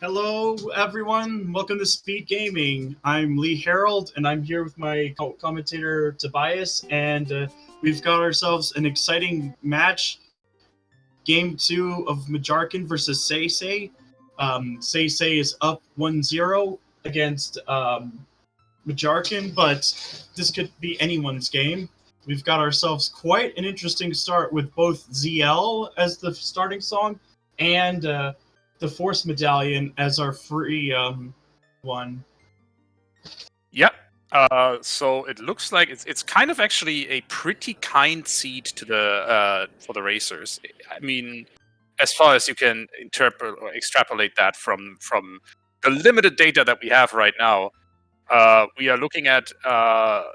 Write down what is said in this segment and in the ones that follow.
Hello, everyone. Welcome to Speedgaming. I'm Lee Harold, and I'm here with my commentator Tobias, and we've got ourselves an exciting match. Game 2 of Majarkin versus SeYsEy. SeYsEy is up 1-0 against Majarkin, but this could be anyone's game. We've got ourselves quite an interesting start with both ZL as the starting song and the Force Medallion as our free one. Yep. So it looks like it's kind of actually a pretty kind seed to the for the racers. I mean, as far as you can interpret or extrapolate that from the limited data that we have right now, we are looking at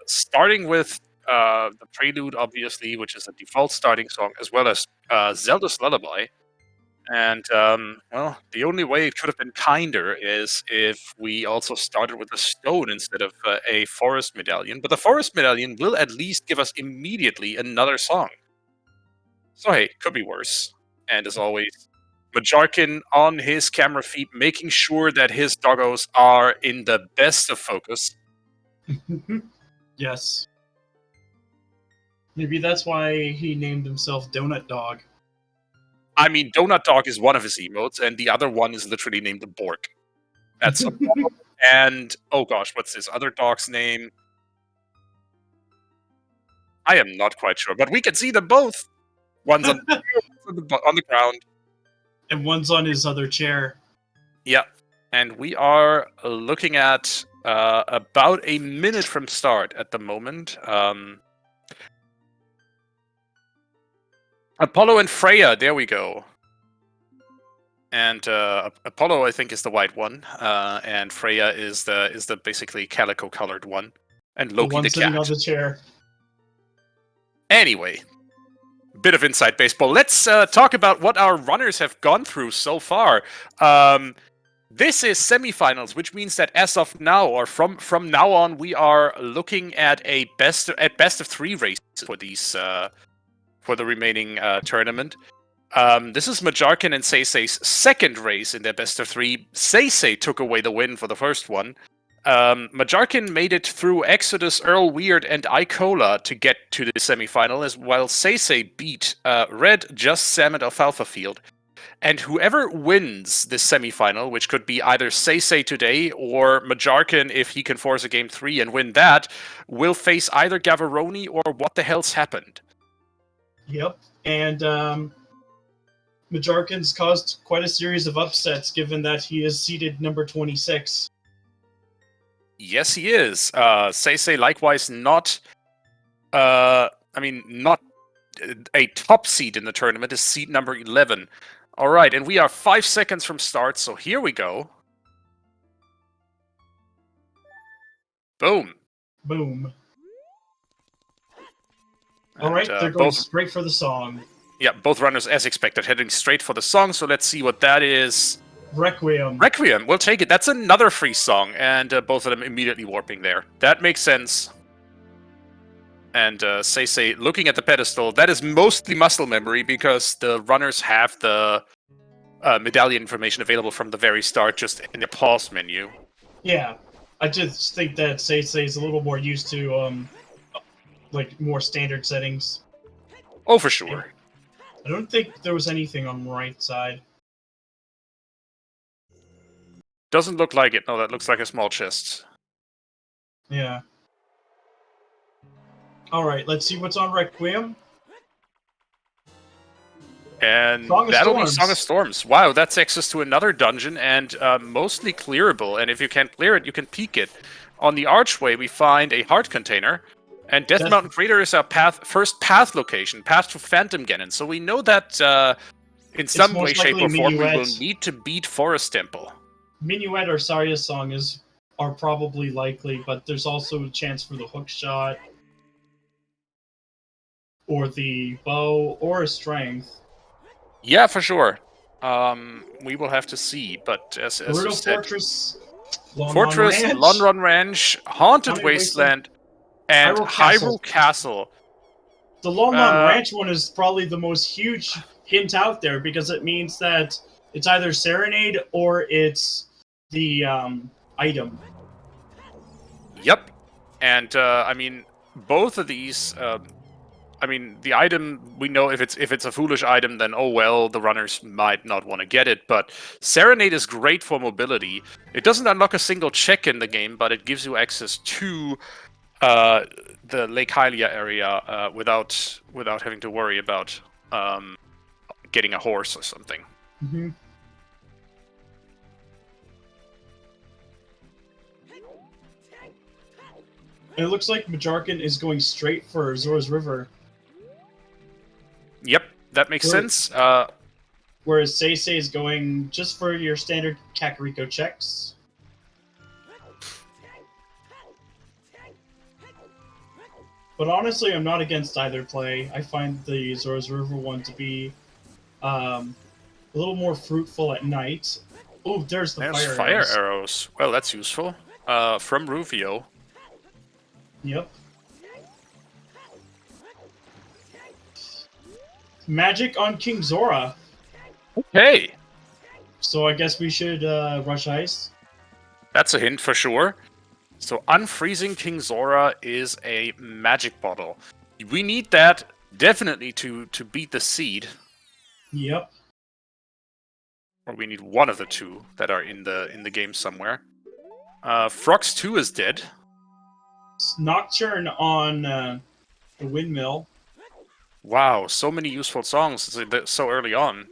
starting with the Prelude, obviously, which is a default starting song, as well as Zelda's Lullaby. And, well, the only way it could have been kinder is if we also started with a stone instead of a forest medallion. But the forest medallion will at least give us immediately another song. So, hey, could be worse. And as always, Majarkin on his camera feed, making sure that his doggos are in the best of focus. Yes. Maybe that's why he named himself Donut Dog. I mean, Donut Dog is one of his emotes, and the other one is literally named the Bork. That's and oh gosh, what's his other dog's name? I am not quite sure, but we can see them both. One's on the ground, and one's on his other chair. Yeah, and we are looking at about a minute from start at the moment. Apollo and Freya, there we go. And Apollo, I think, is the white one, and Freya is the basically calico colored one, and Loki the one sitting on the chair. Anyway, bit of inside baseball. Let's talk about what our runners have gone through so far. This is semifinals, which means that as of now, or from now on, we are looking at a best of 3 races for these for the remaining tournament. This is Majarkin and SeYsEy's second race in their best of 3. SeYsEy took away the win for the first one. Majarkin made it through Exodus, Earl Weird, and Icola to get to the semifinal, as while SeYsEy beat Red, Just Sam, and Alfalfa Field. And whoever wins this semifinal, which could be either SeYsEy today or Majarkin if he can force a game 3 and win that, will face either Gavaroni or What the Hell's Happened. Yep, and Majarkin's caused quite a series of upsets, given that he is seeded number 26. Yes, he is. SeYsEy likewise not, not a top seed in the tournament, is seed number 11. All right, and we are 5 seconds from start, so here we go. Boom. Boom. All right, they're going straight for the song. Yeah, both runners, as expected, heading straight for the song, so let's see what that is. Requiem. Requiem, we'll take it. That's another free song, and both of them immediately warping there. That makes sense. And SeYsEy, looking at the pedestal, that is mostly muscle memory, because the runners have the medallion information available from the very start, just in the pause menu. Yeah, I just think that SeYsEy is a little more used to like more standard settings. Oh, for sure. I don't think there was anything on the right side. Doesn't look like it. No, that looks like a small chest. Yeah. Alright, let's see what's on Requiem. And that'll be Song of Storms. Wow, that's access to another dungeon, and mostly clearable. And if you can't clear it, you can peek it. On the archway, we find a heart container. And Death Mountain Crater is our first path location, path to Phantom Ganon. So we know that in some way, shape, or form, we will need to beat Forest Temple. Minuet or Sarya's song are probably likely, but there's also a chance for the hook shot, or the bow, or a strength. Yeah, for sure. We will have to see, but as you said, Fortress, Lon Ron Ranch, Haunted Wasteland, and Hyrule Castle. The Lon Ron Ranch one is probably the most huge hint out there, because it means that It's either Serenade or it's the item. Yep. And I mean, both of these. I mean, the item, we know if it's a foolish item, then oh well, the runners might not want to get it. But Serenade is great for mobility. It doesn't unlock a single check in the game, but it gives you access to the Lake Hylia area without having to worry about getting a horse or something. Mm-hmm. It looks like Majarkin is going straight for Zora's River. Yep, that makes sense. Whereas SeYsEy is going just for your standard Kakariko checks. But honestly, I'm not against either play. I find the Zora's River one to be a little more fruitful at night. Oh, there's the fire arrows. Well, that's useful. From Rufio. Yep. Magic on King Zora. Okay. So I guess we should rush ice. That's a hint for sure. So unfreezing King Zora is a magic bottle. We need that definitely to beat the seed. Yep. Or we need one of the two that are in the game somewhere. Frox 2 is dead. Nocturne on the windmill. Wow, so many useful songs so early on.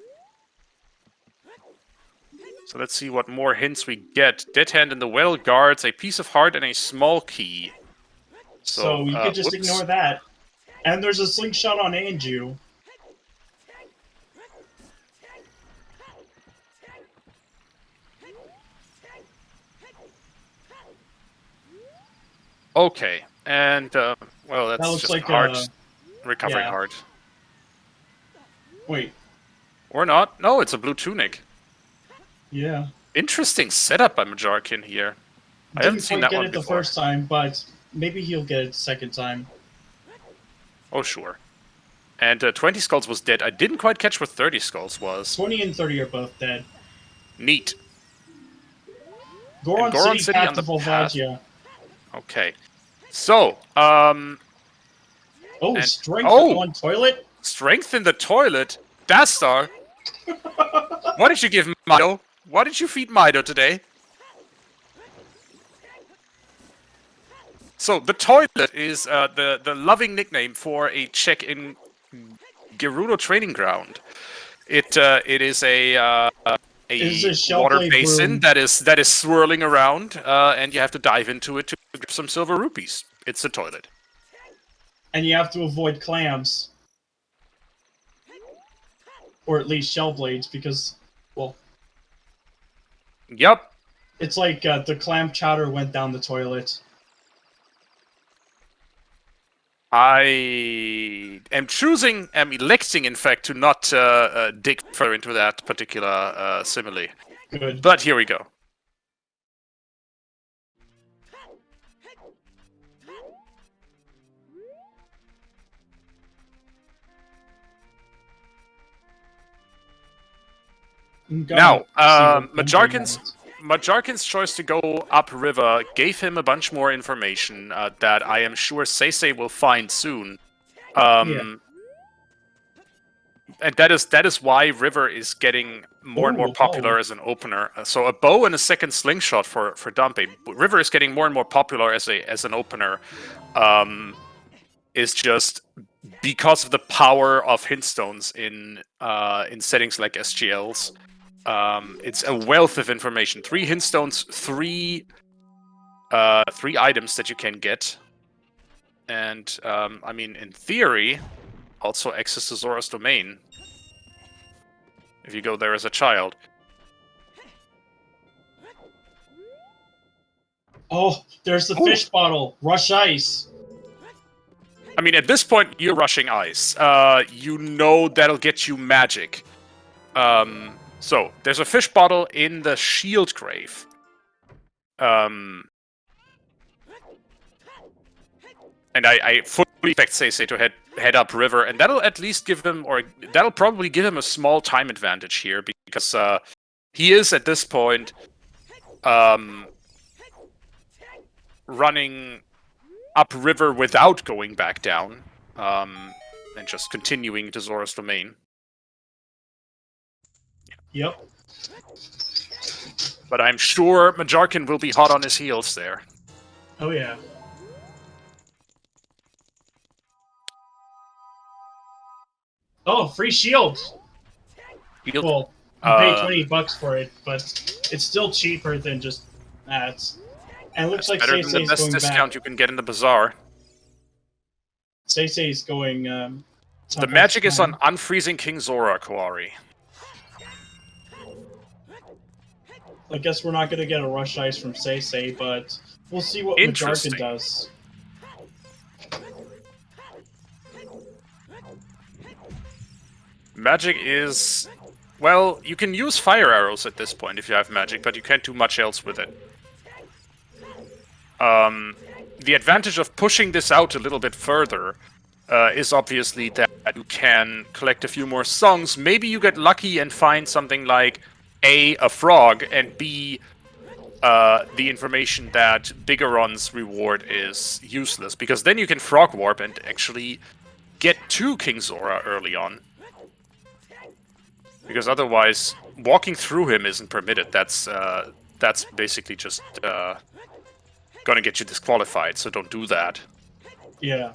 So let's see what more hints we get. Dead Hand in the Well guards a piece of heart and a small key. So you could just ignore that. And there's a slingshot on Anju. Okay, and well, that's that looks just like hard. Recovering hard. Wait. Or not? No, it's a blue tunic. Yeah. Interesting setup by Majarkin here. I haven't seen that one before. Didn't quite get it the first time, but maybe he'll get it the second time. Oh, sure. And 20 Skulls was dead. I didn't quite catch what 30 Skulls was. 20 and 30 are both dead. Neat. Goron City on the path. Okay. So, Oh, strength on toilet? Strength in the toilet? Dastar? What did you give Mido? What did you feed Mido today? So, the toilet is the loving nickname for a check in Gerudo Training Ground. It is a water basin that is swirling around, and you have to dive into it to get some silver rupees. It's a toilet. And you have to avoid clams. Or at least shell blades, because, well... Yep. It's like the clam chowder went down the toilet. I am electing, in fact, to not dig further into that particular simile. Good. But here we go. Now, Majarkin's choice to go upriver gave him a bunch more information that I am sure SeYsEy will find soon. And that is why River is getting more and more popular as an opener. So a bow and a second slingshot for Dumpy. River is getting more and more popular as an opener. Is just because of the power of hint stones in settings like SGLs. It's a wealth of information. 3 hint stones, 3 items that you can get, and I mean, in theory, also access to Zora's domain if you go there as a child. Oh, there's the fish bottle. Rush ice. I mean, at this point, you're rushing ice. You know that'll get you magic. So, there's a fish bottle in the shield grave. And I fully expect SeYsEy to head up river, and that'll at least give him, or that'll probably give him a small time advantage here, because he is at this point running upriver without going back down, and just continuing to Zora's domain. Yep. But I'm sure Majarkin will be hot on his heels there. Oh yeah. Oh, free shield! Shield. Well, you pay $20 for it, but it's still cheaper than just that. And it looks like better than the SeYsEy's best going discount back. you can get in the bazaar. SeYsEy's going... the magic is on unfreezing King Zora, Koari. I guess we're not going to get a Rush Ice from SeYsEy, but we'll see what Majarkin does. Magic is... Well, you can use fire arrows at this point if you have magic, but you can't do much else with it. The advantage of pushing this out a little bit further is obviously that you can collect a few more songs. Maybe you get lucky and find something like A, a frog, and B, the information that Bigaron's reward is useless, because then you can frog warp and actually get to King Zora early on. Because otherwise, walking through him isn't permitted. That's basically just gonna get you disqualified, so don't do that. Yeah.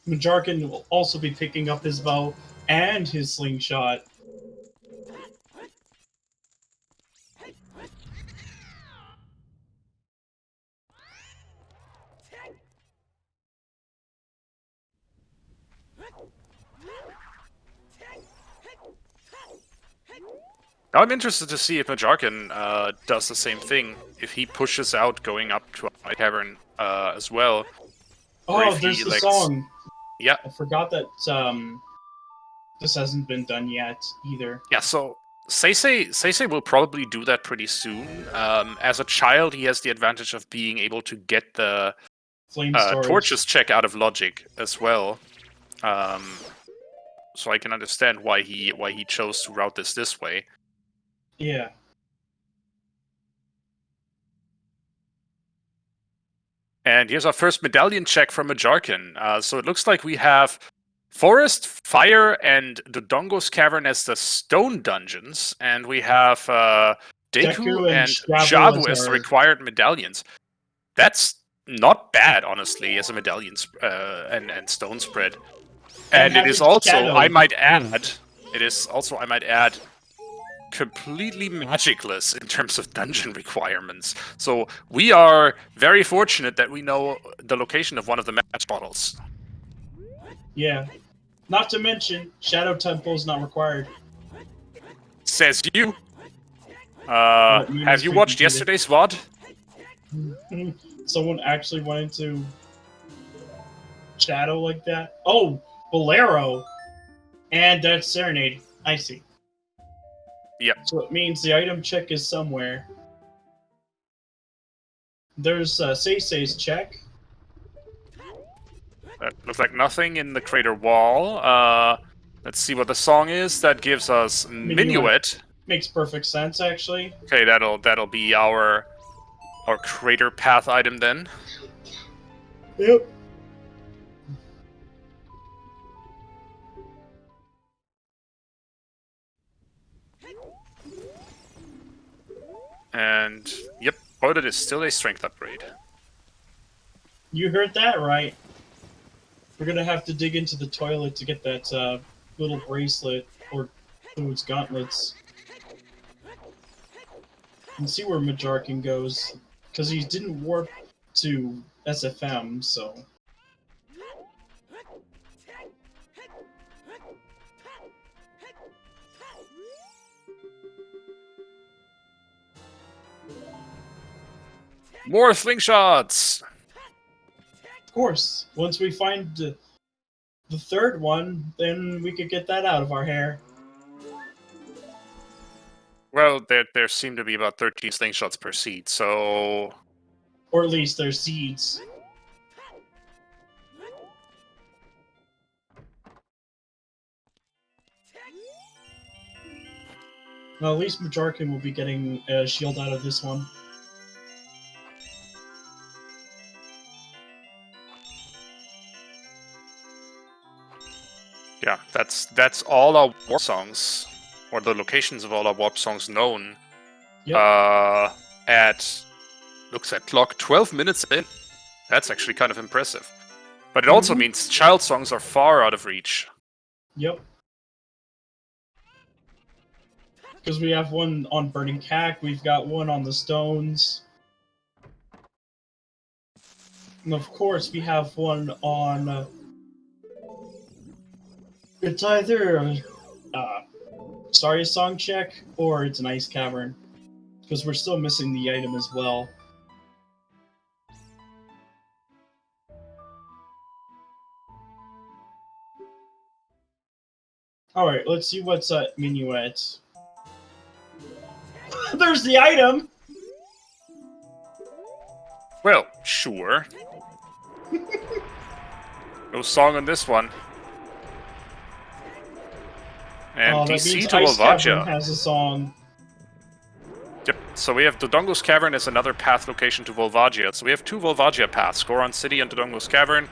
Majarkin will also be picking up his bow and his slingshot. Now I'm interested to see if Majarkin does the same thing, if he pushes out going up to a cavern as well. Oh, there's the song. Yeah. I forgot that this hasn't been done yet either. Yeah, so SeYsEy will probably do that pretty soon. As a child, he has the advantage of being able to get the torches check out of logic as well. So I can understand why he chose to route this way. Yeah. And here's our first medallion check from Majarkin. So it looks like we have Forest, Fire, and the Dodongo's Cavern as the stone dungeons, and we have Deku and Jabu as the required medallions. That's not bad, honestly, as a medallion and stone spread. And it is also, I might add, completely magicless in terms of dungeon requirements. So we are very fortunate that we know the location of one of the match bottles. Yeah. Not to mention, Shadow Temple is not required. Says you. Have you watched yesterday's VOD? Someone actually went into Shadow like that? Oh, Bolero! And that's Serenade. I see. Yep. So it means the item check is somewhere. There's SeYsEy's check. That looks like nothing in the crater wall. Let's see what the song is. That gives us Minuet. Makes perfect sense, actually. Okay, that'll be our crater path item then. Yep. And yep, Pointed is still a strength upgrade. You heard that right. We're gonna have to dig into the toilet to get that little bracelet or those gauntlets. And see where Majarkin goes, because he didn't warp to SFM, so. More slingshots! Of course, once we find the third one, then we could get that out of our hair. Well, there seem to be about 13 slingshots per seed, so... Or at least there's seeds. Well, at least Majarkin will be getting a shield out of this one. Yeah, that's all our warp songs, or the locations of all our warp songs known. Yep. Looks at clock 12 minutes in. That's actually kind of impressive. But it also means child songs are far out of reach. Yep. Because we have one on Burning Cack, we've got one on the Stones. And of course, we have one on... it's either Sorry Song Check, or it's an Ice Cavern. Because we're still missing the item as well. Alright, let's see what's at Minuet. There's the item! Well, sure. No song on this one. And DC to Ice Cavern Volvagia. has a song. Yep, so we have Dodongo's Cavern as another path location to Volvagia. So we have 2 Volvagia paths, Goron City and Dodongo's Cavern.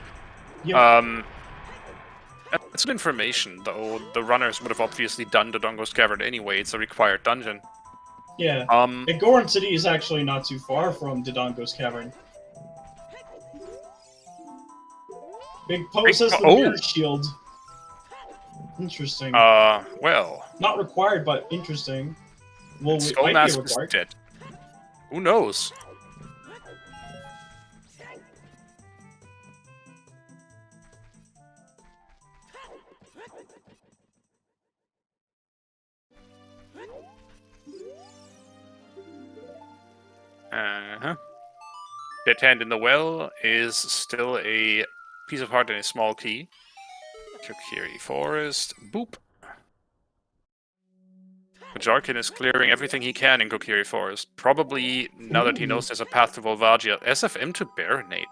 Yep. That's good information, though the runners would have obviously done Dodongo's Cavern anyway. It's a required dungeon. Yeah. And Goron City is actually not too far from Dodongo's Cavern. Big Pose has the Mirror Shield. Interesting. Well. Not required, but interesting. Well, it might be required. Dead. Who knows? Dead Hand in the Well is still a piece of heart and a small key. Kokiri Forest. Boop. Majarkin is clearing everything he can in Kokiri Forest. Probably, now that he knows there's a path to Volvagia. SFM to Baronade.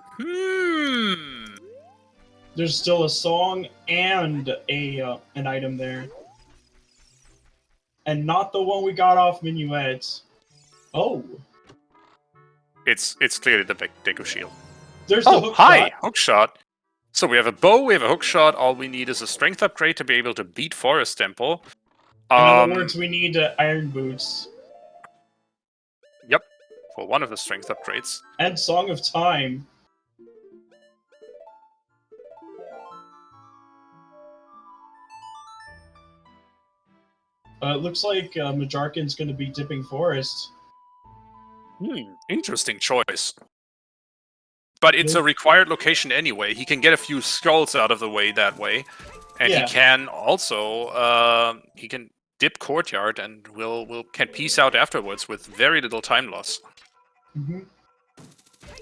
There's still a song and an item there. And not the one we got off Minuet. Oh. It's clearly the Deku Shield. There's the hook hi! shot. Hook shot. So we have a bow, we have a hook shot. All we need is a strength upgrade to be able to beat Forest Temple. In other words, we need Iron Boots. Yep, for one of the strength upgrades. And Song of Time. It looks like Majarkin's going to be dipping Forest. Interesting choice. But it's a required location anyway. He can get a few skulls out of the way that way. And he can also, he can dip Courtyard and can peace out afterwards with very little time loss.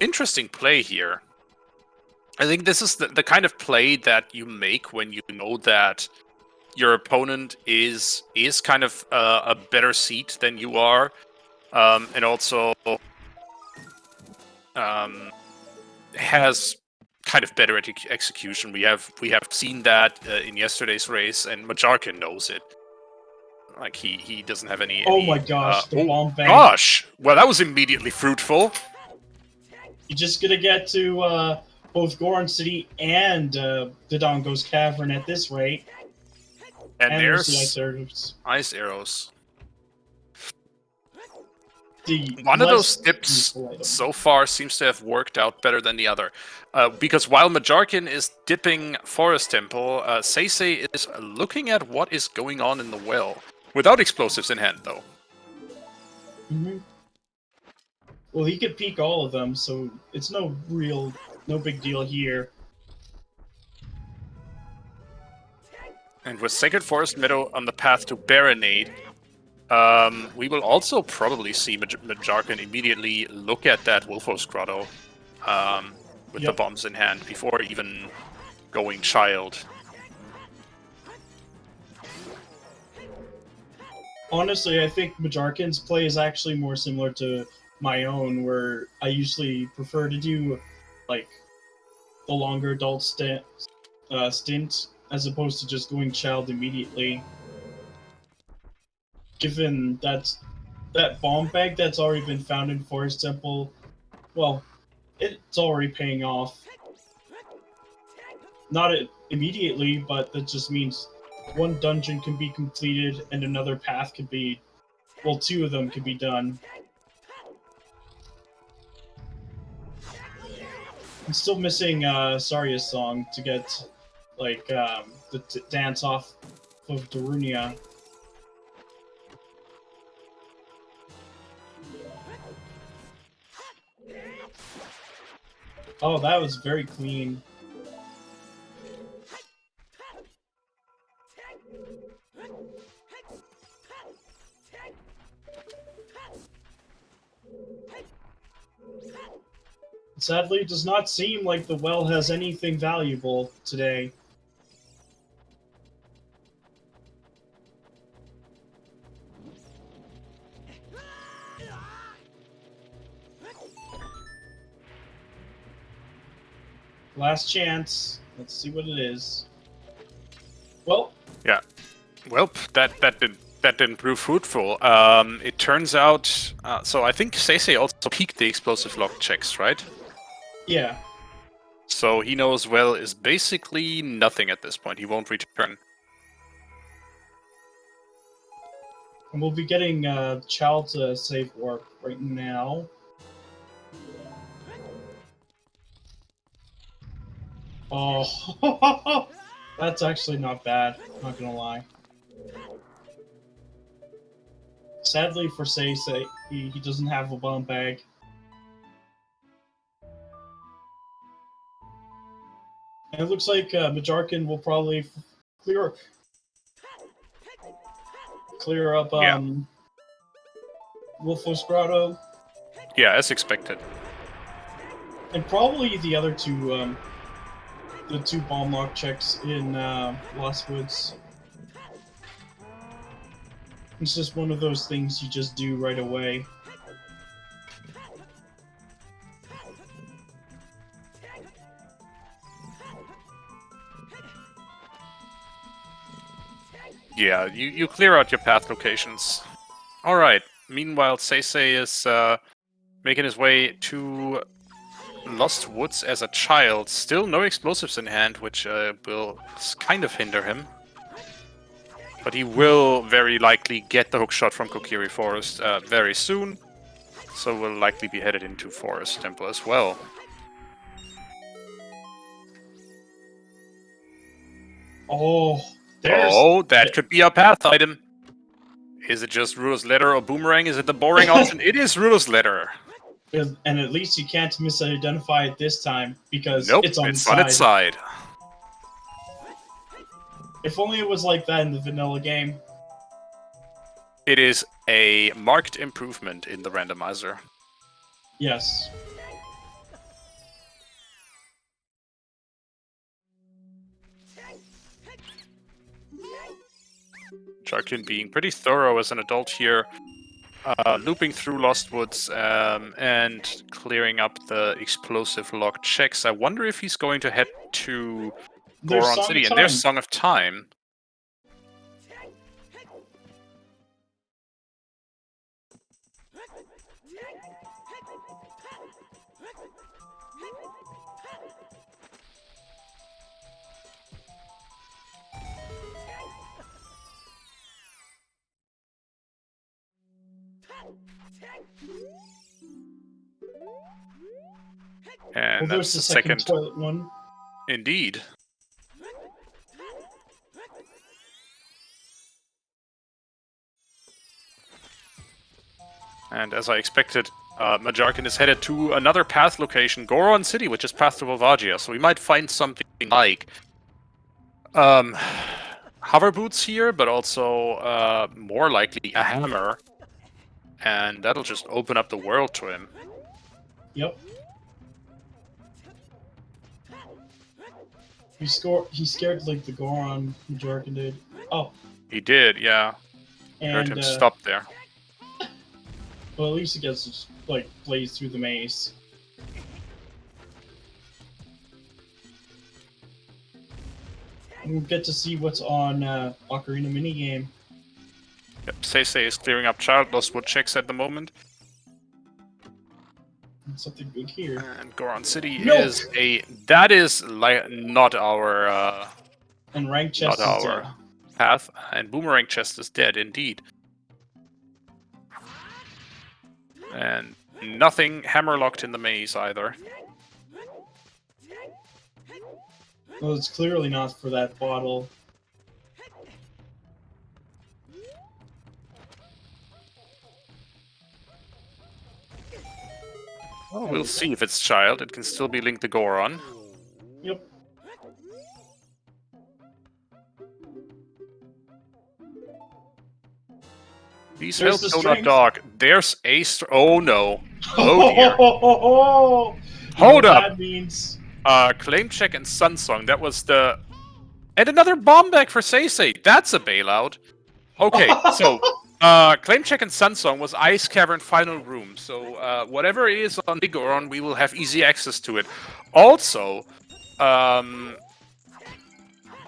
Interesting play here. I think this is the kind of play that you make when you know that your opponent is kind of a better seat than you are. And also has kind of better execution. We have seen that in yesterday's race, and Majarkin knows it. Like he doesn't have any. Oh my gosh! The bomb bank. Gosh! Well, that was immediately fruitful. You're just gonna get to both Goron City and Dodongo's Cavern at this rate. And there's the ice arrows. The one of those dips so far seems to have worked out better than the other. Because while Majarkin is dipping Forest Temple, SeYsEy is looking at what is going on in the well. Without explosives in hand, though. Well, he could peek all of them, so it's no big deal here. And with Sacred Forest Meadow on the path to Baronade, we will also probably see Majarkin immediately look at that Wolfos Grotto with the bombs in hand before even going Child. honestly, I think Majarkin's play is actually more similar to my own, where I usually prefer to do like the longer adult stint as opposed to just going child immediately. Given that bomb bag that's already been found in Forest Temple, well, it's already paying off. Not immediately, but that just means one dungeon can be completed and another path can be, well, two of them can be done. I'm still missing SeYsEy's song to get like the dance off of Darunia. Oh, that was very clean. Sadly, it does not seem like the well has anything valuable today. Last chance. Let's see what it is. Well. Yeah. Well, that didn't prove fruitful. It turns out. So I think SeYsEy also peaked the explosive lock checks, right? Yeah. So he knows well is basically nothing at this point. He won't return. And we'll be getting Child's save warp right now. Oh, that's actually not bad, not gonna lie. Sadly for SeYsEy, he doesn't have a bomb bag. And it looks like Majarkin will probably clear up Wolfos Grotto. Yeah, as expected. And probably the other two, the two bomb lock checks in Lost Woods. It's just one of those things you just do right away. Yeah, you clear out your path locations. Alright, meanwhile SeYsEy is making his way to Lost Woods as a child. Still no explosives in hand, which will kind of hinder him. But he will very likely get the hookshot from Kokiri Forest very soon. So will likely be headed into Forest Temple as well. Oh, that could be a path item. Is it just Ruler's Letter or Boomerang? Is it the boring option? It is Ruler's Letter. And at least you can't misidentify it this time, because it's on its side. If only it was like that in the vanilla game. It is a marked improvement in the randomizer. Yes. Majarkin being pretty thorough as an adult here. Looping through Lost Woods and clearing up the explosive lock checks. I wonder if he's going to head to Goron City, and there's Song of Time. And well, that's the second toilet one. Indeed. And as I expected, Majarkin is headed to another path location, Goron City, which is path to Volvagia. So we might find something like hover boots here, but also more likely a hammer. And that'll just open up the world to him. Yep. He scared like the Goron Majarkin did. Oh. He did, yeah. Heard And him stop there. well, at least it gets like blaze through the maze. And we'll get to see what's on Ocarina minigame. Yep, SeYsEy is clearing up childless wood checks at the moment. Something good here. And Goron City No! is that is like not our And rank chest is dead. path, and Boomerang Chest is dead indeed. And nothing hammerlocked in the maze either. Well, it's clearly not for that bottle. Well, we'll see if it's child. It can still be linked to Goron. Yep. These There's help the do not strength. dog. There's a oh no. Oh dear. Hold up. That means Claim check and Sunsong. That was the... And another bomb back for SeYsEy. That's a bailout. Okay, so... Claim check and Sunsong was Ice Cavern Final Room. So, whatever it is on Big Goron, we will have easy access to it. Also,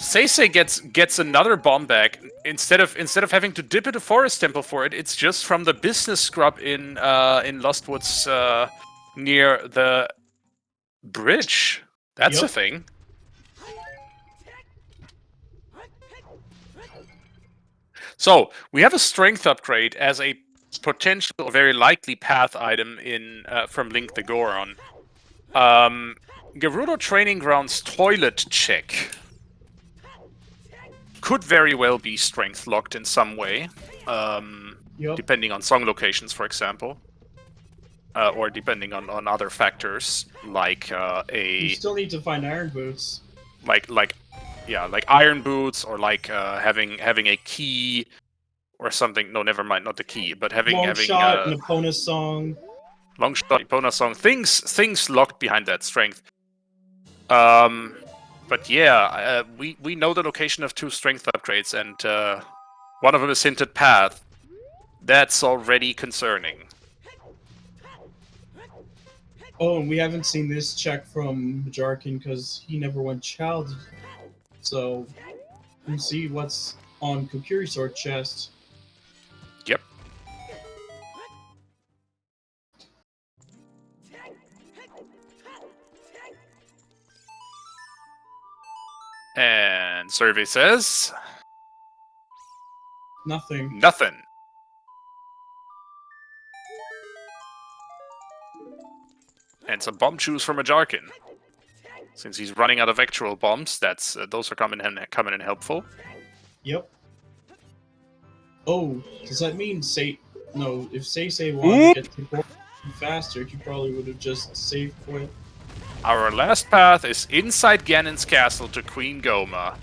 SeYsEy gets another bomb back. Instead of having to dip into Forest Temple for it, it's just from the business scrub in Lost Woods near the bridge. That's a thing. So we have a strength upgrade as a potential, or very likely path item in from Link the Goron. Gerudo Training Grounds toilet check could very well be strength locked in some way, depending on song locations, for example, or depending on other factors like you still need to find iron boots. like iron boots, or like having a key or something. No, never mind, not the key, but having shot, an Epona song. Long shot, Epona song. Things locked behind that strength. But yeah, we know the location of 2 strength upgrades, and one of them is hinted path. That's already concerning. Oh, and we haven't seen this check from Majarkin because he never went child. So, let's see what's on Kokiri Sword chest. Yep. And survey says... Nothing. Nothing. And some bomb shoes from Majarkin. Since he's running out of actual bombs, that's those are coming in helpful. Yep. Oh, does that mean no? If SeYsEy wanted to get to Goron faster, he probably would have just saved quit. Our last path is inside Ganon's castle to Queen Goma.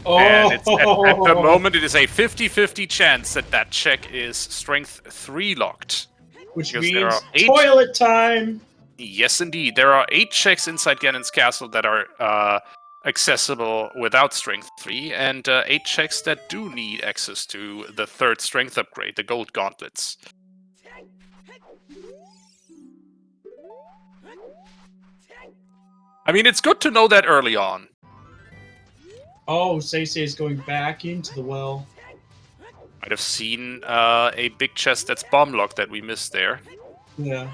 Oh! And it's, at the moment, it is a 50-50 chance that check is strength 3 locked. Which because means toilet time! Yes, indeed. There are 8 checks inside Ganon's castle that are accessible without strength 3, and 8 checks that do need access to the 3rd strength upgrade, the gold gauntlets. I mean, it's good to know that early on. Oh, SeYsEy is going back into the well. Might have seen a big chest that's bomb locked that we missed there. Yeah.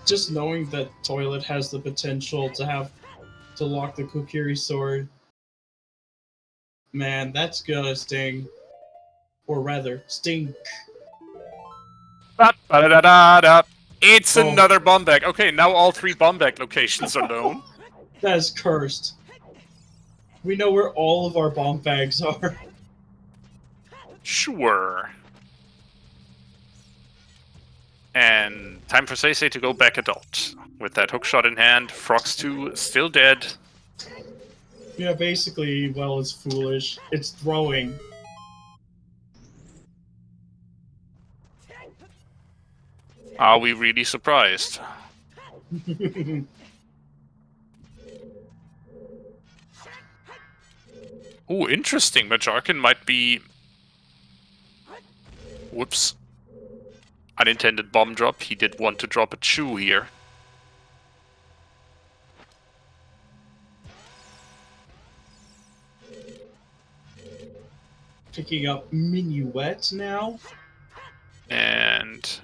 Just knowing that Toilet has the potential to lock the Kokiri sword. Man, that's gonna sting. Or rather, stink. It's another bomb bag. Okay, now all 3 bomb bag locations are known. That is cursed. We know where all of our bomb bags are. Sure. And time for SeYsEy to go back adult. With that hookshot in hand, Frox 2 still dead. Yeah, basically, well, it's foolish. It's throwing. Are we really surprised? Ooh, interesting. Majarkin might be... Whoops. Unintended bomb drop. He did want to drop a chew here. Picking up Minuet now. And...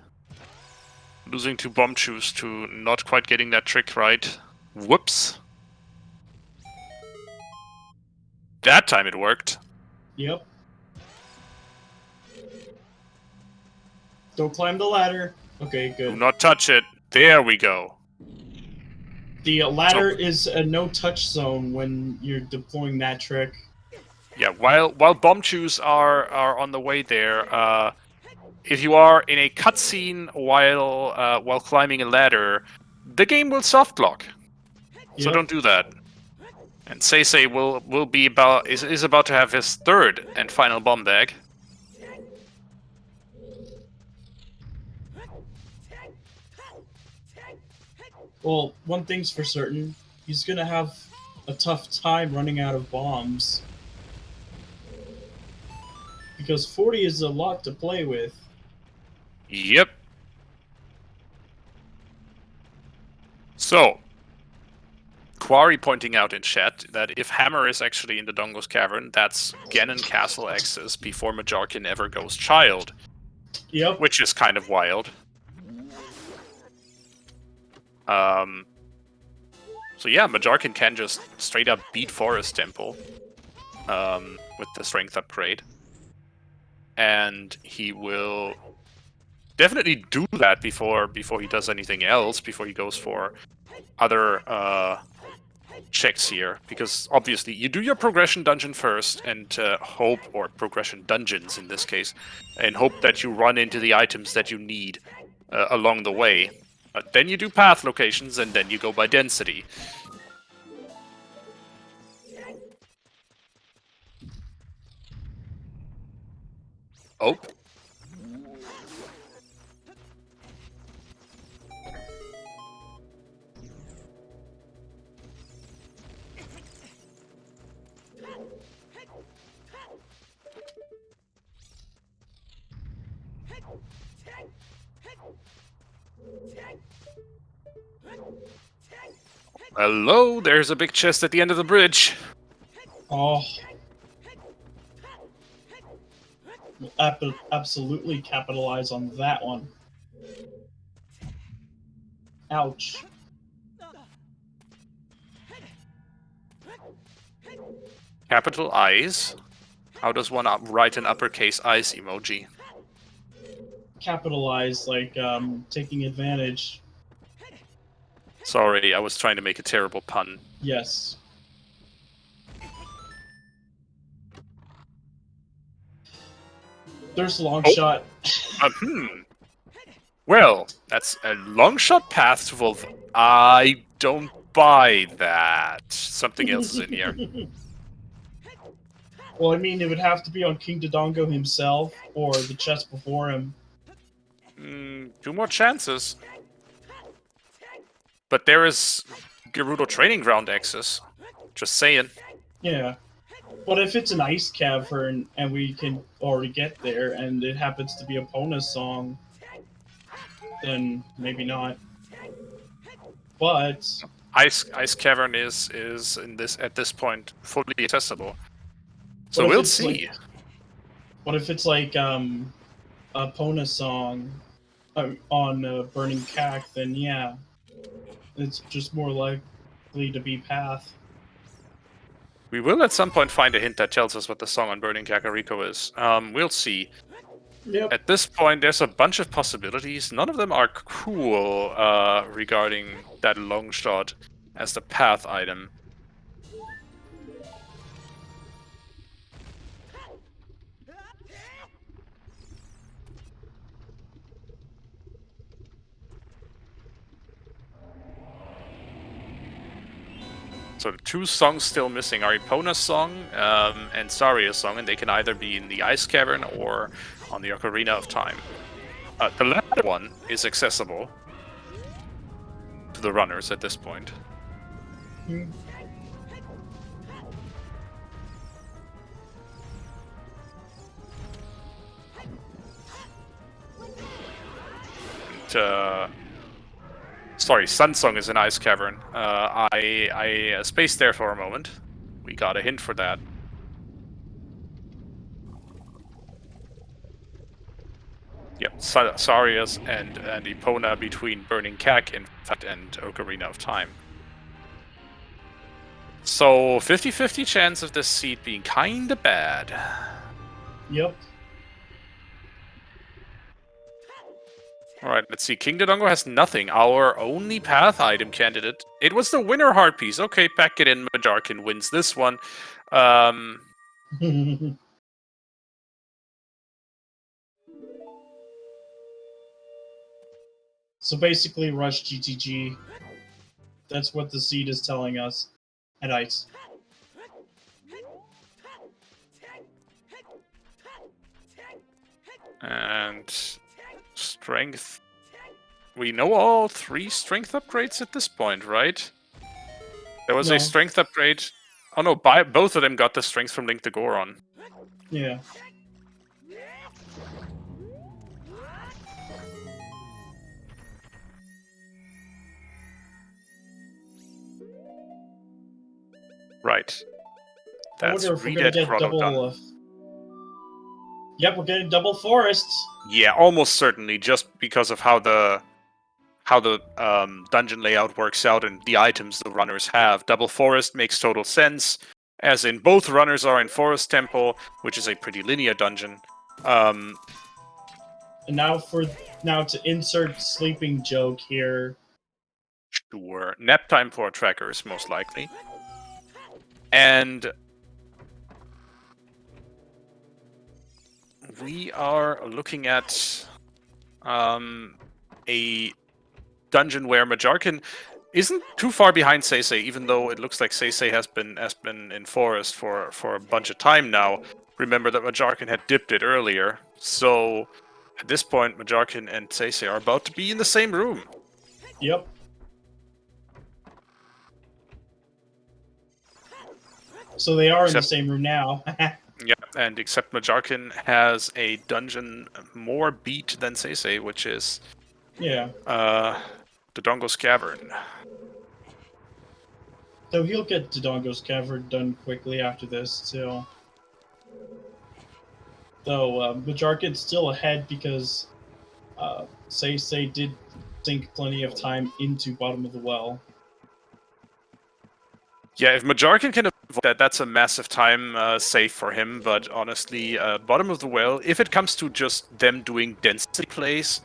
losing 2 bomb chews to not quite getting that trick right. Whoops. That time it worked. Yep. Don't climb the ladder. Okay, Do good. not touch it. There we go. The ladder is a no-touch zone when you're deploying that trick. Yeah, while bomb chews are on the way there, if you are in a cutscene while climbing a ladder, the game will soft lock. So Yep. don't do that. And SeYsEy will be is about to have his 3rd and final bomb bag. Well, one thing's for certain. He's gonna have a tough time running out of bombs. Because 40 is a lot to play with. Yep. So, Quarry pointing out in chat that if Hammer is actually in the Dongo's Cavern, that's Ganon Castle access before Majarkin ever goes child. Yep. Which is kind of wild. So yeah, Majarkin can just straight up beat Forest Temple with the strength upgrade. And he will definitely do that before he does anything else, before he goes for other checks here. Because obviously you do your progression dungeon first and hope, or progression dungeons in this case, and hope that you run into the items that you need along the way. Then you do path locations, and then you go by density. Oh. Hello, there's a big chest at the end of the bridge. Oh. Absolutely capitalize on that one. Ouch. Capital I's? How does one write an uppercase I's emoji? Capitalize, like, taking advantage. Sorry, I was trying to make a terrible pun. Yes. There's a long shot. Well, that's a long shot path to Volvo. I don't buy that. Something else is in here. Well, I mean, it would have to be on King Dodongo himself, or the chest before him. 2 more chances. But there is Gerudo Training Ground access. Just saying. Yeah. But if it's an ice cavern, and we can already get there, and it happens to be a Pona song, then maybe not. But Ice Cavern is in this at this point fully accessible. So we'll see. What if it's like a Pona song on Burning Cack? Then yeah, it's just more likely to be Path. We will at some point find a hint that tells us what the song on Burning Kakariko is. We'll see. Yep. At this point, there's a bunch of possibilities. None of them are cool regarding that long shot as the path item. So the 2 songs still missing are Epona's song and Saria's song, and they can either be in the Ice Cavern or on the Ocarina of Time. The latter one is accessible to the runners at this point. Sorry, Sunsong is an ice cavern. I spaced there for a moment. We got a hint for that. Yep, Sarius and Epona between Burning Kak and Ocarina of Time. So 50-50 chance of this seed being kinda bad. Yep. Alright, let's see. King Dodongo has nothing. Our only path item candidate. It was the winner heart piece. Okay, pack it in. Majarkin wins this one. So basically, rush GTG. That's what the seed is telling us. At ice. And strength. We know all 3 strength upgrades at this point, right? There was No. a strength upgrade. Oh no, both of them got the strength from Link to Goron. Yeah. Right. I That's wonder if we're Reed gonna at get Grotto done. double. Yep, we're getting double forests. Yeah, almost certainly, just because of how the dungeon layout works out and the items the runners have. Double Forest makes total sense, as in both runners are in Forest Temple, which is a pretty linear dungeon. And now to insert sleeping joke here. Sure, nap time for trackers, most likely. And we are looking at a dungeon where Majarkin isn't too far behind SeYsEy, even though it looks like SeYsEy has been in forest for a bunch of time now. Remember that Majarkin had dipped it earlier, so at this point Majarkin and SeYsEy are about to be in the same room. Yep. So they are in the same room now. Yeah, and except Majarkin has a dungeon more beat than SeYsEy, which is Yeah. Dodongo's Cavern. Though he'll get Dodongo's Cavern done quickly after this, too. Though Majarkin's still ahead because SeYsEy did sink plenty of time into Bottom of the Well. Yeah, if Majarkin can avoid that, that's a massive time save for him, but honestly, Bottom of the Well, if it comes to just them doing density plays,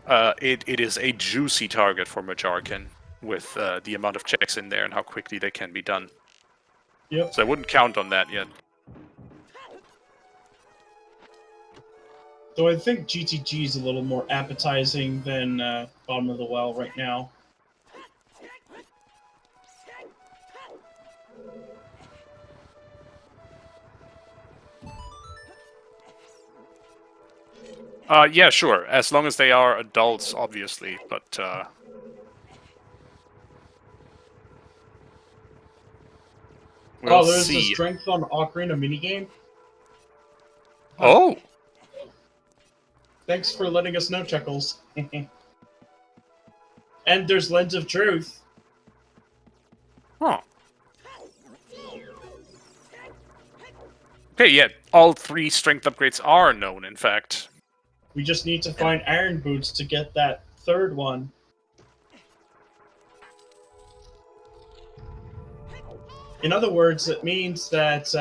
it is a juicy target for Majarkin, with the amount of checks in there and how quickly they can be done. Yep. So I wouldn't count on that yet. Though I think GTG is a little more appetizing than Bottom of the Well right now. Yeah, sure, as long as they are adults, obviously, but... we'll there's see. a strength on Ocarina minigame? Oh! Thanks for letting us know, Chuckles. And there's Lens of Truth. Huh. Okay, yeah, all 3 strength upgrades are known, in fact. We just need to find Iron Boots to get that third one. In other words, it means that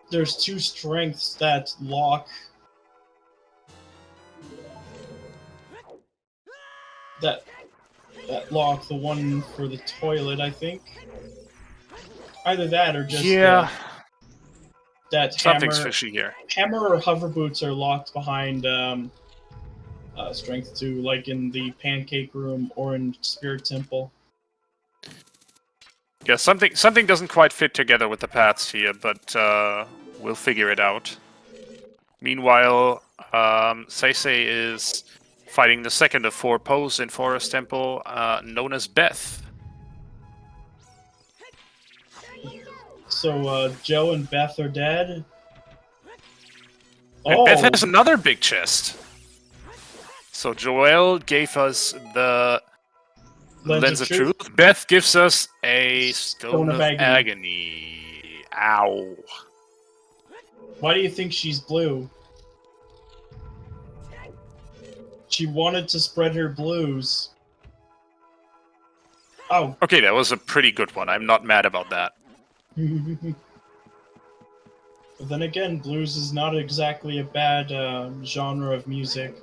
there's 2 strengths that lock that lock the one for the toilet, I think. Either that or just that Something's fishy here. Hammer or hover boots are locked behind strength 2, like in the Pancake Room or in Spirit Temple. Yeah, something doesn't quite fit together with the paths here, but we'll figure it out. Meanwhile, SeYsEy is fighting the second of 4 poses in Forest Temple, known as Beth. So Joe and Beth are dead. And Beth Oh, has another big chest. So Joel gave us the Lens of Truth. Beth gives us a Stone of Agony. Ow. Why do you think she's blue? She wanted to spread her blues. Oh. Okay, that was a pretty good one. I'm not mad about that. But then again, blues is not exactly a bad genre of music.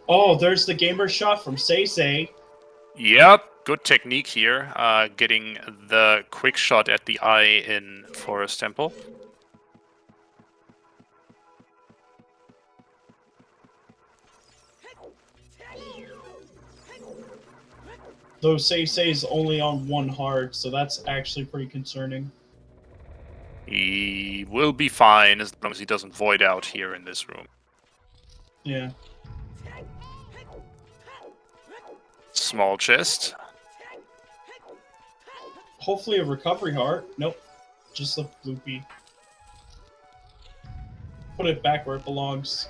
Oh, there's the gamer shot from SeYsEy. Yep, good technique here. Getting the quick shot at the eye in Forest Temple. Though SeYsEy is only on one heart, so that's actually pretty concerning. He will be fine as long as he doesn't void out here in this room. Yeah. Small chest. Hopefully a recovery heart. Nope. Just a loopy. Put it back where it belongs.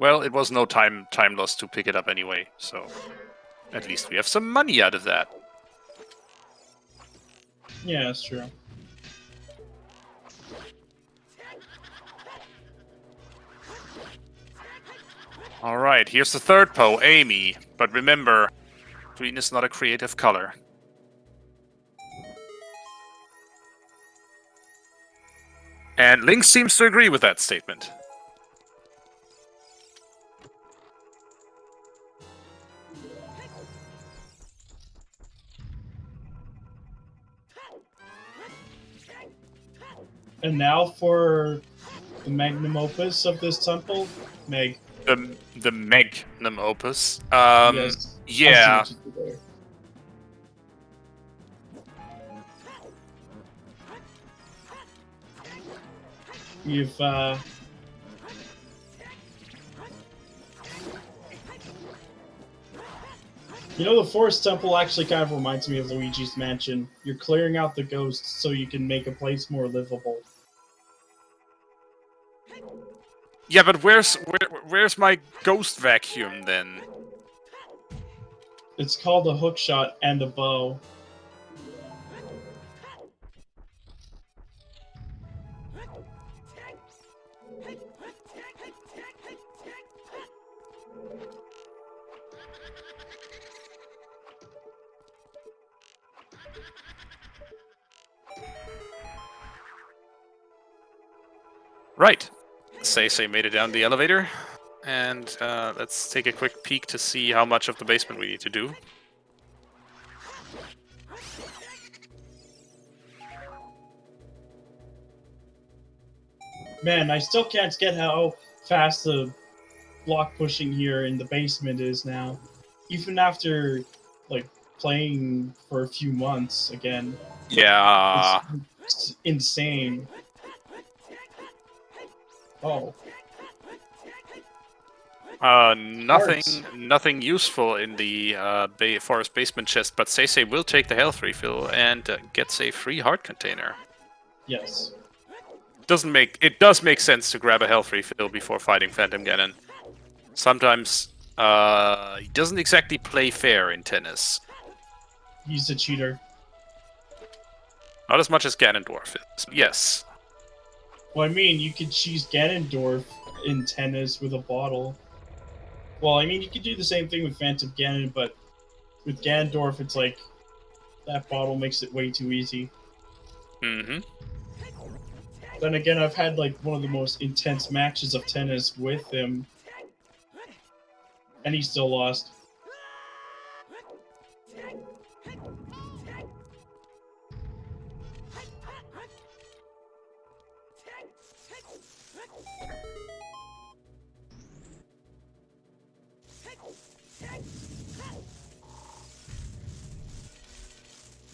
Well, it was no time loss to pick it up anyway, so at least we have some money out of that. Yeah, that's true. Alright, here's the third Poe, Amy. But remember, green is not a creative color. And Link seems to agree with that statement. And now for the magnum opus of this temple, Meg. The magnum opus. Yes. Yeah. You've You know, the Forest Temple actually kind of reminds me of Luigi's Mansion. You're clearing out the ghosts so you can make a place more livable. Yeah, but where's my ghost vacuum then? It's called a hookshot and a bow. Right. SeYsEy made it down the elevator. And let's take a quick peek to see how much of the basement we need to do. Man, I still can't get how fast the block pushing here in the basement is now. Even after, like, playing for a few months again. Yeah. It's insane. Oh. Nothing useful in the forest basement chest, but SeYsEy will take the health refill and gets a free heart container. Yes. It does make sense to grab a health refill before fighting Phantom Ganon. Sometimes he doesn't exactly play fair in tennis. He's a cheater. Not as much as Ganondorf is. Yes. Well, I mean, you could cheese Ganondorf in tennis with a bottle. Well, I mean, you could do the same thing with Phantom Ganon, but with Ganondorf, it's like that bottle makes it way too easy. Mm-hmm. Then again, I've had like one of the most intense matches of tennis with him, and he still lost.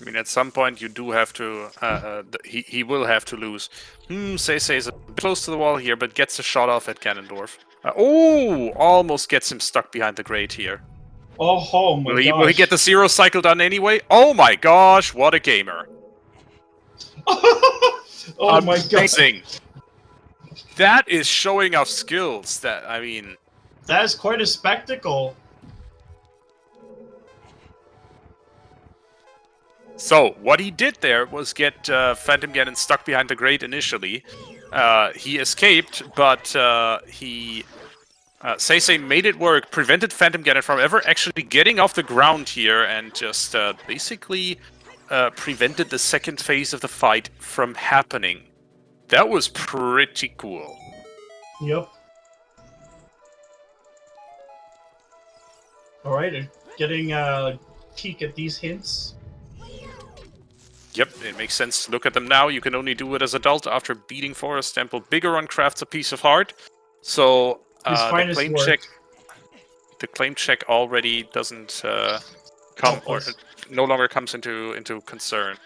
I mean, at some point you do have to. He will have to lose. SeYsEy is a bit close to the wall here, but gets a shot off at Ganondorf. Almost gets him stuck behind the grate here. Oh my gosh. Will he get the zero cycle done anyway? Oh my gosh, what a gamer. Oh my god. Amazing. That is showing off skills that, I mean... That is quite a spectacle. So, what he did there was get Phantom Ganon stuck behind the grate initially. He escaped, but SeYsEy made it work, prevented Phantom Ganon from ever actually getting off the ground here, and just basically prevented the second phase of the fight from happening. That was pretty cool. Yep. Alright, getting a peek at these hints. Yep, it makes sense to look at them now. You can only do it as adult after beating Forest Temple. Biggoron crafts a piece of heart. So the claim check already doesn't come or no longer comes into concern.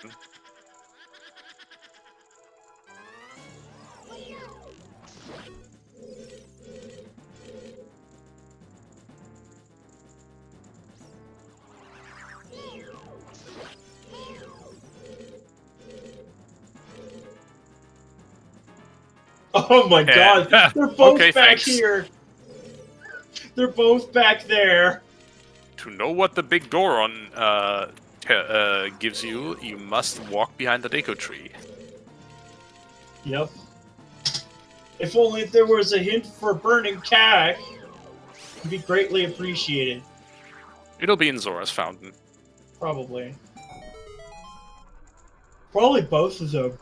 Oh my god, they're both back thanks. here! They're both back there! To know what the big Goron gives you, you must walk behind the Deku tree. Yep. If only there was a hint for Burning Cack, it'd be greatly appreciated. It'll be in Zora's Fountain. Probably. Probably both of them.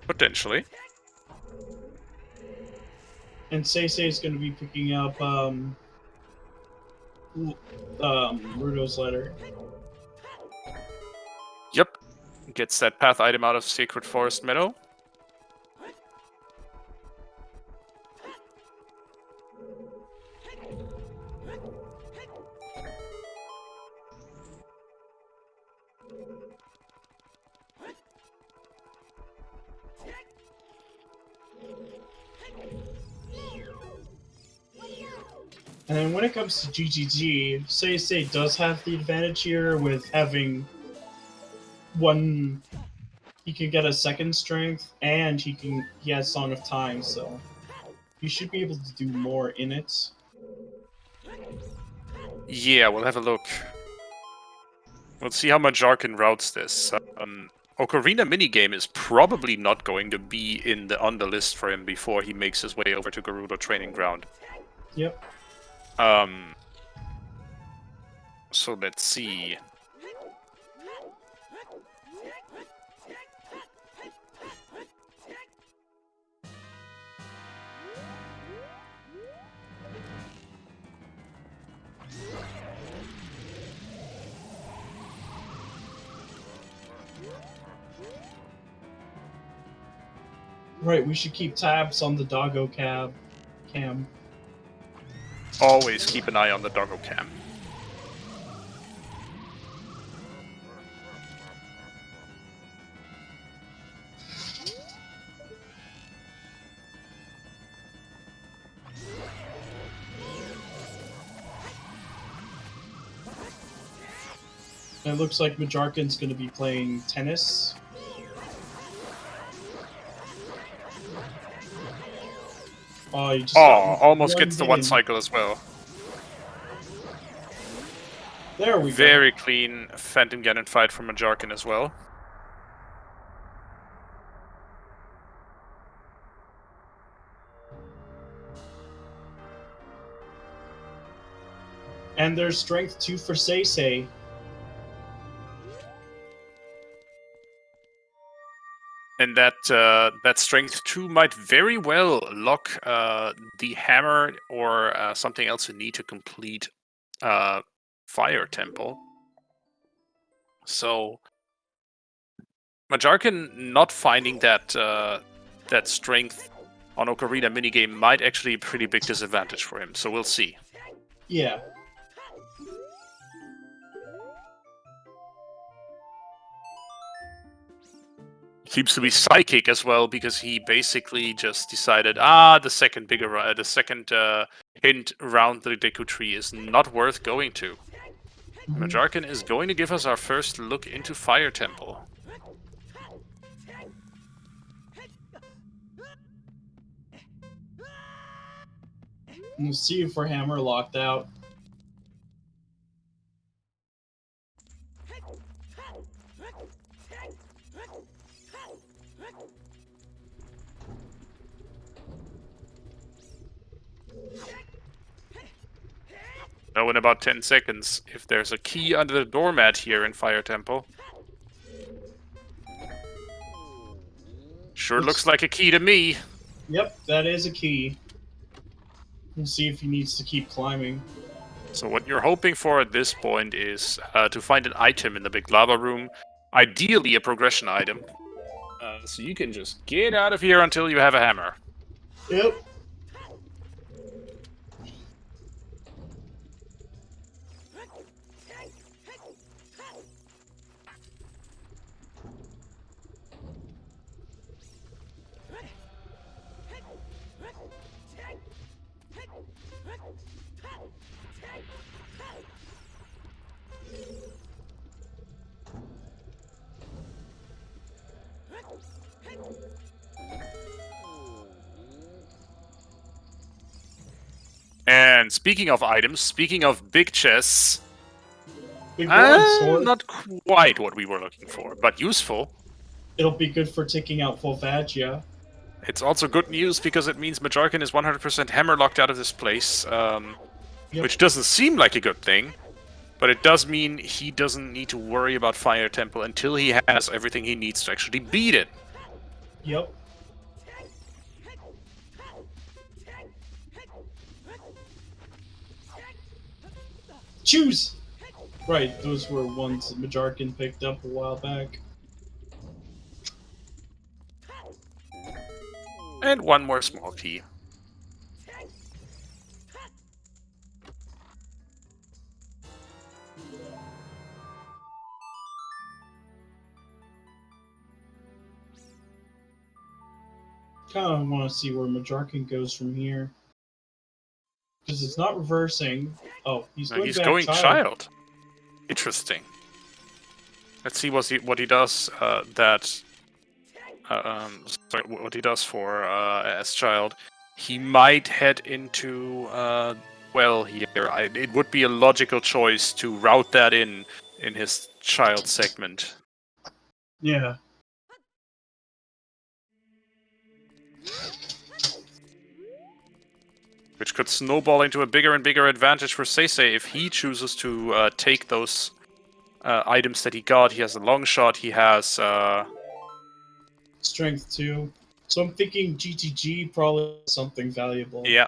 Potentially. And SeYsEy is going to be picking up Rudo's letter. Yep. Gets that path item out of Sacred Forest Meadow. And then when it comes to GGG, SeYsEy does have the advantage here with having one. He can get a second strength, and he has Song of Time, so he should be able to do more in it. Yeah, we'll have a look. We'll see how Majarkin routes this. Ocarina minigame is probably not going to be on the list for him before he makes his way over to Gerudo Training Ground. Yep. So let's see. Right, we should keep tabs on the doggo cam. Always keep an eye on the doggo cam. It looks like Majarkin's going to be playing tennis. Oh, you just almost gets the one cycle as well. There we go. Very clean Phantom Ganon fight from Majarkin as well. And there's strength 2 for SeYsEy. And that strength 2 might very well lock the hammer or something else you need to complete Fire Temple. So Majarkin not finding that strength on Ocarina minigame might actually be a pretty big disadvantage for him. So we'll see. Yeah. Seems to be psychic as well, because he basically just decided, the second hint around the Deku tree is not worth going to. Majarkin is going to give us our first look into Fire Temple. We'll see if we're hammer locked out. Know in about 10 seconds if there's a key under the doormat here in Fire Temple. Sure looks like a key to me. Yep, that is a key. We'll see if he needs to keep climbing. So what you're hoping for at this point is to find an item in the big lava room. Ideally a progression item. So you can just get out of here until you have a hammer. Yep. And speaking of items, speaking of big chests, Big broadsword. not quite what we were looking for, but useful. It'll be good for taking out full Vag, yeah. It's also good news because it means Majarkin is 100% hammer locked out of this place, which doesn't seem like a good thing, but it does mean he doesn't need to worry about Fire Temple until he has everything he needs to actually beat it. Yep. Choose! Right, those were ones that Majarkin picked up a while back. And one more small key. Kind of want to see where Majarkin goes from here. Because it's not reversing. Oh, he's going back child. Interesting. Let's see what he does. What he does for as child. He might head into well here. It would be a logical choice to route that in his child segment. Yeah. Which could snowball into a bigger and bigger advantage for SeYsEy if he chooses to take those items that he got. He has a long shot, he has Strength 2. So I'm thinking GTG probably something valuable. Yeah.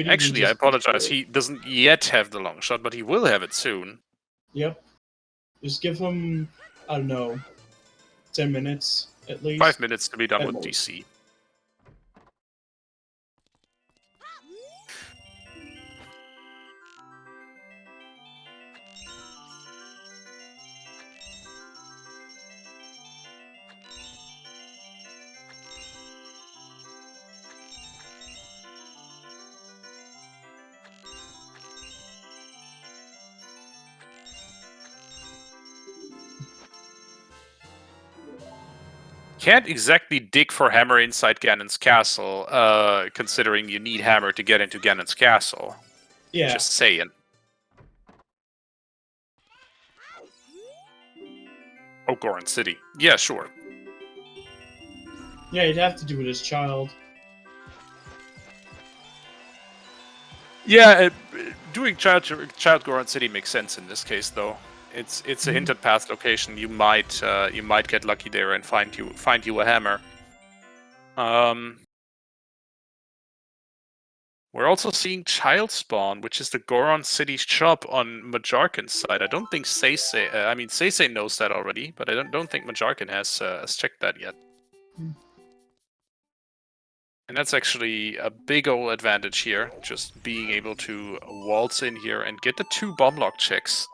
Actually, I apologize. He doesn't yet have the long shot, but he will have it soon. Yep. Just give him, I don't know, 10 minutes at least. 5 minutes to be done with DC. Can't exactly dig for hammer inside Ganon's castle, considering you need hammer to get into Ganon's castle. Yeah. Just saying. Oh, Goron City. Yeah, sure. Yeah, you'd have to do it as child. Yeah, doing child Goron City makes sense in this case, though. It's a hinted path location. You might get lucky there and find you a hammer. We're also seeing Child Spawn, which is the Goron City shop on Majarkin's side. I don't think SeYsEy. SeYsEy knows that already, but I don't think Majarkin has checked that yet. And that's actually a big ol' advantage here, just being able to waltz in here and get the 2 bomb lock checks.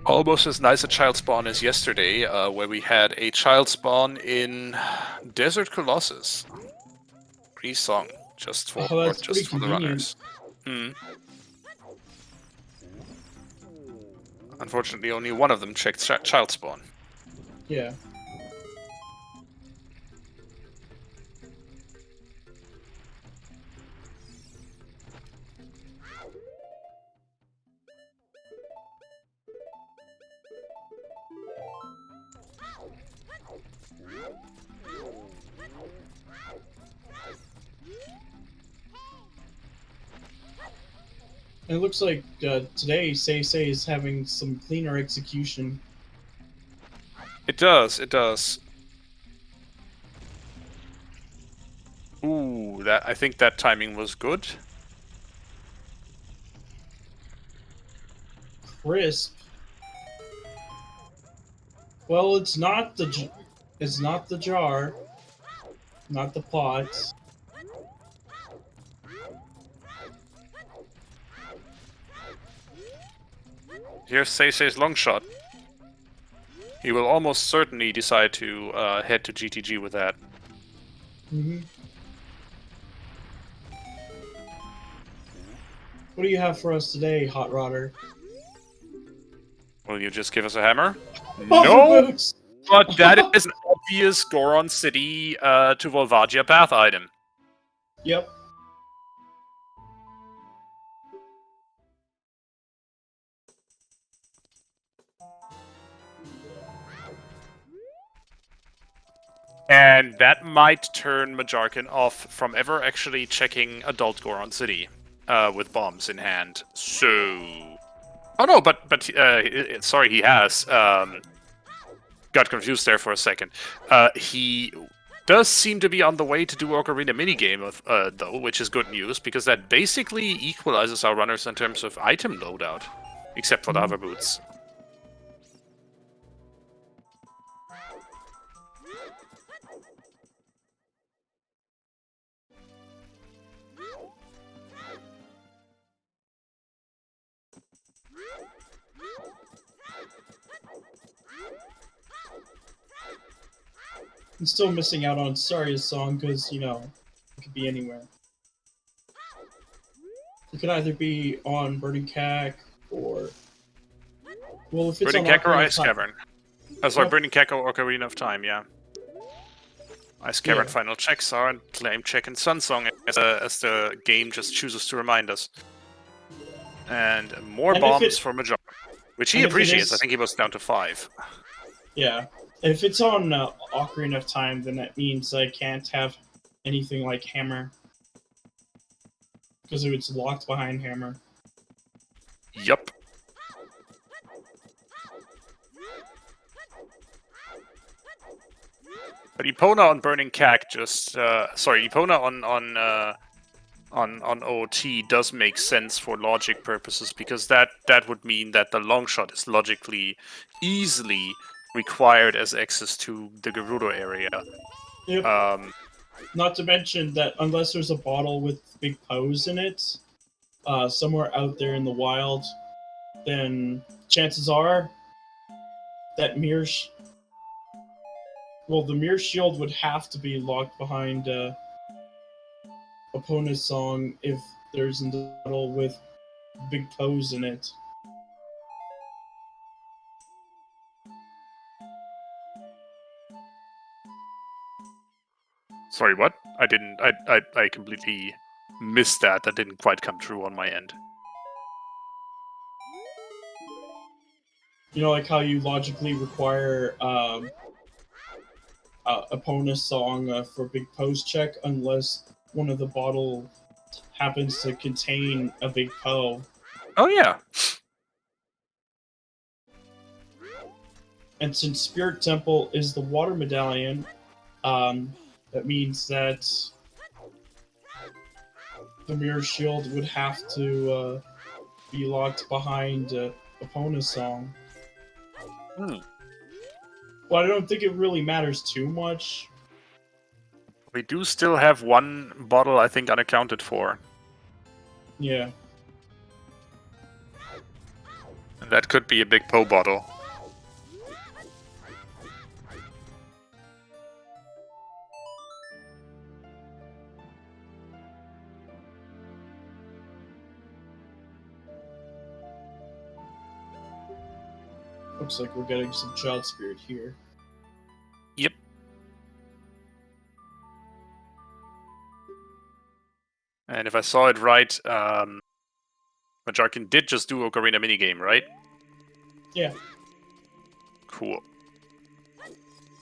Almost as nice a child spawn as yesterday, where we had a child spawn in Desert Colossus. Pre-song, just for Oh, that's pretty the convenient. runners. Unfortunately, only one of them checked child spawn. Yeah. It looks like today SeYsEy is having some cleaner execution. It does, it does. Ooh, I think that timing was good. Crisp. Well, it's not the jar, not the pot. Here's SeYsEy's long shot. He will almost certainly decide to head to GTG with that. What do you have for us today, Hot Rodder? Will you just give us a hammer? No! But that is an obvious Goron City to Volvagia path item. Yep. And that might turn Majarkin off from ever actually checking adult Goron City with bombs in hand. So... Oh no, but sorry, he has. Got confused there for a second. He does seem to be on the way to do Ocarina minigame, though, which is good news, because that basically equalizes our runners in terms of item loadout, except for the hover boots. I'm still missing out on Saria's song because, you know, it could be anywhere. It could either be on Burning Cack or... Well, if it's Burning on Cack or Ocarina of Ice Time. Cavern? Oh, sorry, Yep. Burning Cack or Ocarina of Time, yeah. Ice Cavern final checks are and claim check and Sunsong as the game just chooses to remind us. And more bombs for Majarkin, which he appreciates. I think he was down to 5. Yeah. If it's on Ocarina of Time, then that means I can't have anything like Hammer. Because it's locked behind Hammer. Yup. But Epona on Burning Cack just... sorry, Epona on OOT does make sense for logic purposes, because that would mean that the long shot is logically easily required as access to the Gerudo area. Yep. Not to mention that unless there's a bottle with big pose in it, somewhere out there in the wild, then chances are that mirror... Well, the mirror shield would have to be locked behind Epona's song if there's a bottle with big pose in it. Sorry, what? I completely missed that. That didn't quite come true on my end. You know, like how you logically require Epona's song for big pose check unless one of the bottle happens to contain a big po. Oh yeah. And since Spirit Temple is the water medallion, that means that the mirror shield would have to be locked behind Epona's song. Well, I don't think it really matters too much. We do still have one bottle, I think, unaccounted for. Yeah. And That could be a big Po bottle. Looks like we're getting some child spirit here. Yep. And if I saw it right, Majarkin did just do Ocarina minigame, right? Yeah. Cool.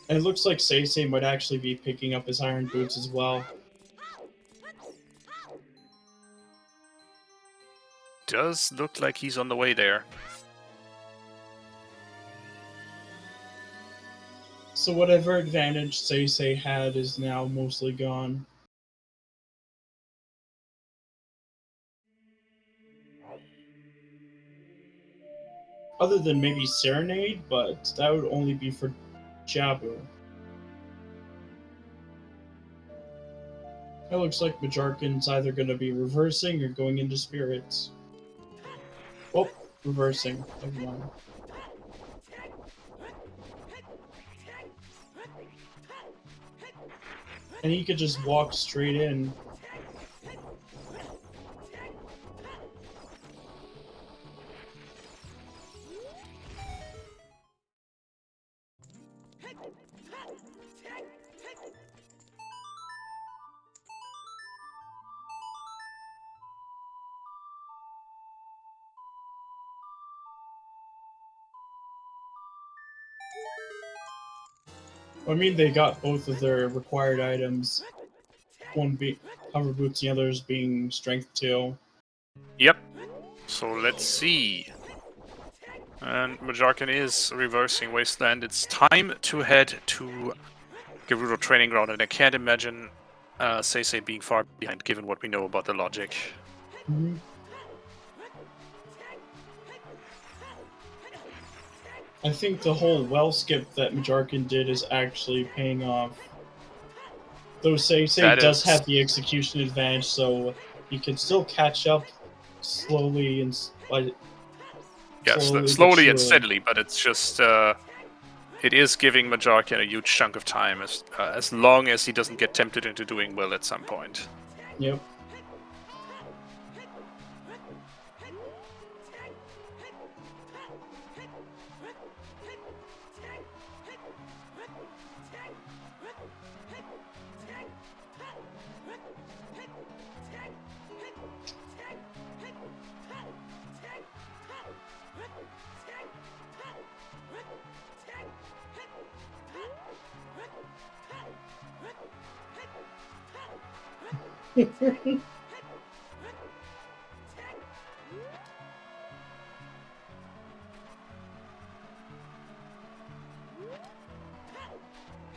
And it looks like SeYsEy might actually be picking up his iron boots as well. Does look like he's on the way there. So whatever advantage SeYsEy had is now mostly gone. Other than maybe Serenade, but that would only be for Jabu. It looks like Majarkin's either going to be reversing or going into spirits. Oh, reversing. Never mind. And he could just walk straight in. I mean, they got both of their required items. One being Hover Boots, the others being Strength 2. Yep. So let's see. And Majarkin is reversing Wasteland. It's time to head to Gerudo Training Ground, and I can't imagine SeYsEy being far behind, given what we know about the logic. Mm-hmm. I think the whole well skip that Majarkin did is actually paying off. Though SeYsEy does have the execution advantage, so he can still catch up slowly and slowly and steadily, but it's just it is giving Majarkin a huge chunk of time as long as he doesn't get tempted into doing well at some point. Yep.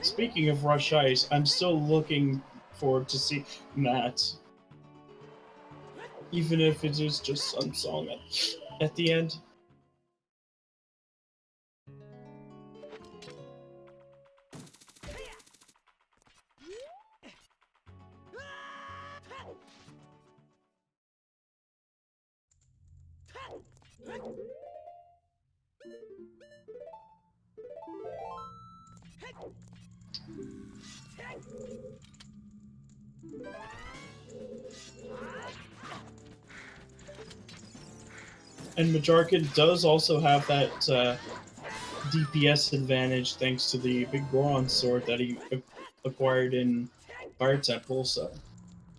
Speaking of Rush Ice, I'm still looking forward to see that. Even if it is just some song at the end. And Majarkin does also have that DPS advantage thanks to the big Goron sword that he acquired in Fire Temple, so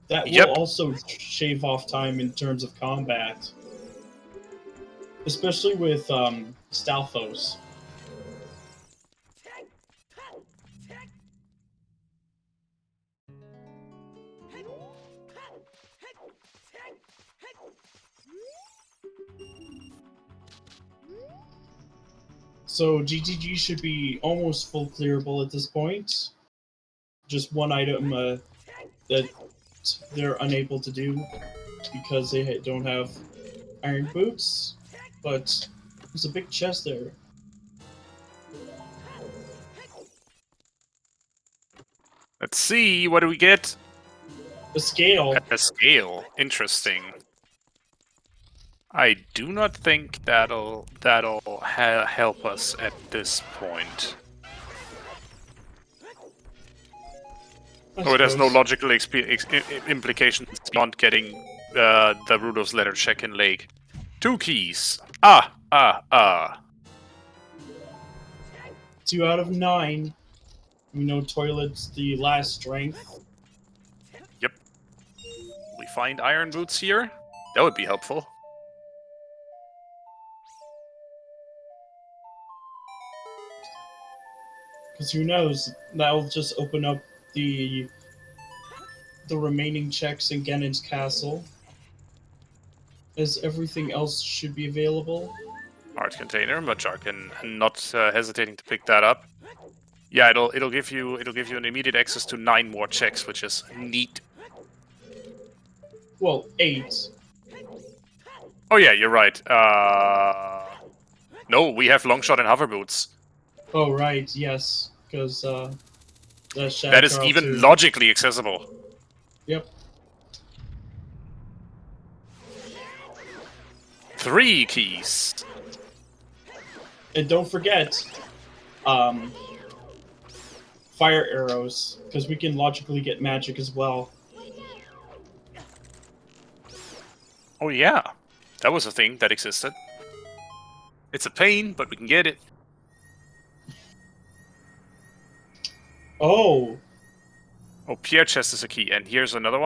that will also shave off time in terms of combat. Especially with Stalfos. So GTG should be almost full clearable at this point. Just one item that they're unable to do because they don't have iron boots, but there's a big chest there. Let's see, what do we get? A scale. A scale. Interesting. I do not think that'll help us at this point. Oh, it has no logical implications beyond getting the Rudolph's letter check in Lake. 2 keys. 2 out of 9. We know toilet's the last strength. Yep. We find iron boots here. That would be helpful. Because who knows? That'll just open up the remaining checks in Ganon's castle. As everything else should be available. Art container, Majarkin, not hesitating to pick that up. Yeah, it'll give you an immediate access to 9 more checks, which is neat. Well, 8. Oh yeah, you're right. No, we have Longshot and Hover Boots. Oh right, yes, because that is even logically accessible. Yep. 3 keys. And don't forget, fire arrows, because we can logically get magic as well. Oh yeah, that was a thing that existed. It's a pain, but we can get it. Oh. Oh, Pierre chest is a key, and here's another one.